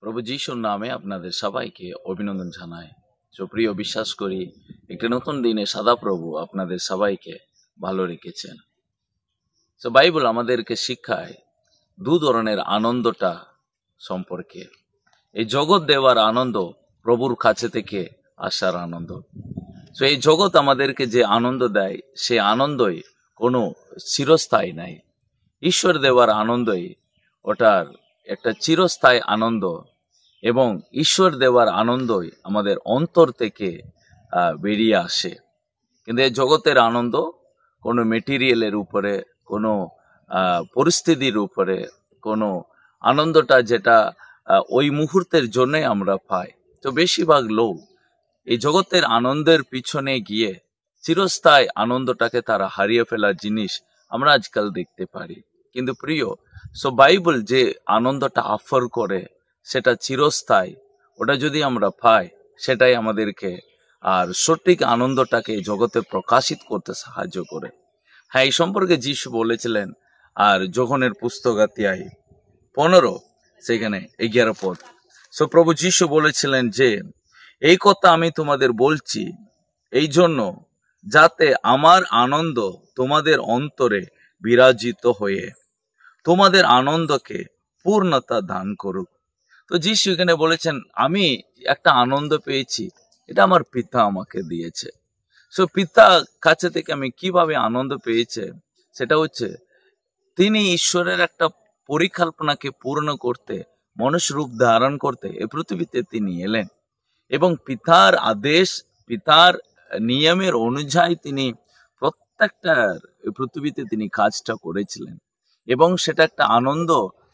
প্রভু যিশুর নামে আপনাদের সবাইকে অভিনন্দন জানাই। প্রিয় বিশ্বাস করি একটি নতুন দিনে সদাপ্রভু আপনাদের সবাইকে ভালো রেখেছেন। বাইবেল আমাদেরকে শিক্ষায় দু ধরনের আনন্দটা সম্পর্কে। এই জগৎ দেওয়ার আনন্দ, প্রভুর কাছে থেকে আসার আনন্দ। এই জগৎ আমাদেরকে যে আনন্দ দেয়, সে আনন্দই কোনো চিরস্থায়ী নাই। ঈশ্বর দেওয়ার আনন্দই ওটার একটা চিরস্থায়ী আনন্দ, এবং ঈশ্বর দেওয়ার আনন্দই আমাদের অন্তর থেকে বেরিয়ে আসে। কিন্তু এই জগতের আনন্দ কোনো মেটেরিয়ালের উপরে, কোনো পরিস্থিতির উপরে, কোনো আনন্দটা যেটা ওই মুহূর্তের জন্যই আমরা পাই। তো বেশিরভাগ লোক এই জগতের আনন্দের পিছনে গিয়ে চিরস্থায়ী আনন্দটাকে তারা হারিয়ে ফেলার জিনিস আমরা আজকাল দেখতে পারি। কিন্তু প্রিয়, বাইবেল যে আনন্দটা অফার করে সেটা চিরস্থায়ী। ওটা যদি আমরা পাই, সেটাই আমাদেরকে আর সঠিক আনন্দটাকে জগতে প্রকাশিত করতে সাহায্য করে। হ্যাঁ, এই সম্পর্কে যিশু বলেছিলেন, আর যোহনের পুস্তক অধ্যায় 15 সেখানে 11 পদ। প্রভু যিশু বলেছিলেন যে, এই কথা আমি তোমাদের বলছি এই জন্য, যাতে আমার আনন্দ তোমাদের অন্তরে বিরাজিত হয়ে তোমাদের আনন্দকে পূর্ণতা দান করুক। তো যিশু এখানে বলেছেন, আমি একটা আনন্দ পেয়েছি, এটা আমার পিতা আমাকে দিয়েছে। পিতা কাছে থেকে আমি কিভাবে আনন্দ পেয়েছে, সেটা হচ্ছে তিনি ঈশ্বরের একটা পরিকল্পনাকে পূর্ণ করতে, মনুষ্য রূপ ধারণ করতে এই পৃথিবীতে তিনি এলেন, এবং পিতার আদেশ, পিতার নিয়মের অনুযায়ী তিনি প্রত্যেকটা পৃথিবীতে তিনি কাজটা করেছিলেন, এবং সেটা একটা আনন্দ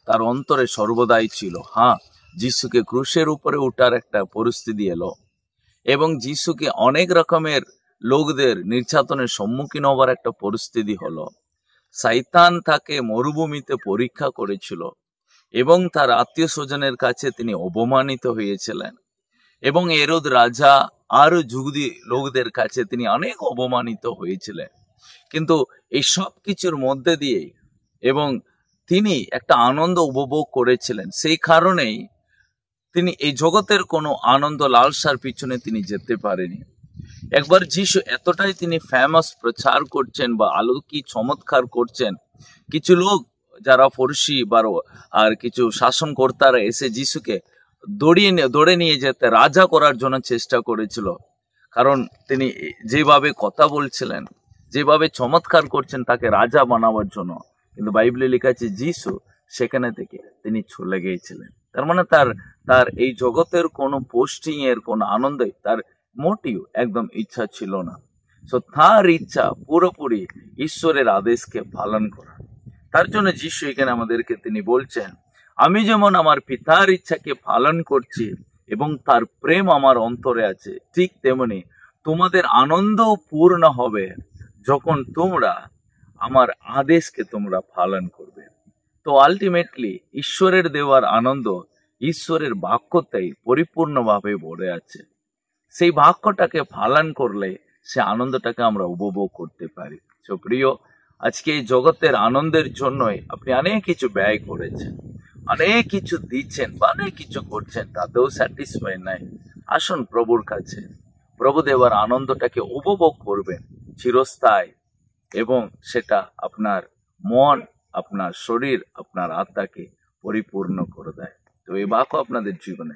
তার অন্তরে সর্বদাই ছিল। হ্যাঁ, যিশুকে ক্রুশের উপরে ওঠার একটা পরিস্থিতি এলো, এবং যিশুকে অনেক রকমের লোকদের নির্যাতনের সম্মুখীন হবার একটা পরিস্থিতি হলো। শয়তান তাকে মরুভূমিতে পরীক্ষা করেছিল, এবং তার আত্মীয় স্বজনের কাছে তিনি অপমানিত হয়েছিলেন, এবং হেরোদ রাজা আরো যুগদি লোকদের কাছে তিনি অনেক অপমানিত হয়েছিলেন। কিন্তু এই সব কিছুর মধ্যে দিয়ে এবং তিনি একটা আনন্দ উপভোগ করেছিলেন। সেই কারণেই তিনি এই জগতের কোনো আনন্দ লালসার পিছনে তিনি যেতে পারেনি। একবার যিশু এতটাই তিনি ফেমাস প্রচার করছেন বা আলোকিক চমৎকার করছেন, কিছু লোক যারা ফরসি আর কিছু শাসনকর্তারা এসে যিশুকে দৌড়ে নিয়ে যেতে, রাজা করার জন্য চেষ্টা করেছিল। কারণ তিনি যেভাবে কথা বলছিলেন, যেভাবে চমৎকার করছেন তাকে রাজা বানাবার জন্য। কিন্তু বাইবেলে লেখা আছে যিশু সেখানে থেকে তিনি চলে গিয়েছিলেন। তার মানে তার এই জগতের কোনো পোস্টিং এর কোনো আনন্দে তার মোটিভ একদম ইচ্ছা ছিল না। তার ইচ্ছা পুরোপুরি ঈশ্বরের আদেশকে পালন করা। তার জন্য যিশু এখানে আমাদেরকে তিনি বলছেন, আমি যেমন আমার পিতার ইচ্ছাকে পালন করছি এবং তার প্রেম আমার অন্তরে আছে, ঠিক তেমনি তোমাদের আনন্দ পূর্ণ হবে যখন তোমরা আমার আদেশকে তোমরা পালন করবে। তো আলটিমেটলি ঈশ্বরের দেওয়ার আনন্দ ঈশ্বরের বাক্যতেই পরিপূর্ণভাবে ভরে আছে। সেই বাক্যটাকে পালন করলে সে আনন্দটাকে আমরা উপভোগ করতে পারি। প্রিয়, আজকে এই জগতের আনন্দের জন্যই আপনি অনেক কিছু ব্যয় করেছেন, অনেক কিছু দিচ্ছেন বা অনেক কিছু করছেন, তাতেও স্যাটিসফাই নাই। আসুন প্রভুর কাছে, প্রভু দেওয়ার আনন্দটাকে উপভোগ করবেন চিরস্থায়ী, এবং সেটা আপনার মন, আপনার শরীর, আপনার আত্মাকে পরিপূর্ণ করে দেয়। তো এই বাক্য আপনাদের জীবনে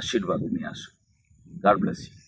আশীর্বাদ নিয়ে আসুন। God bless you.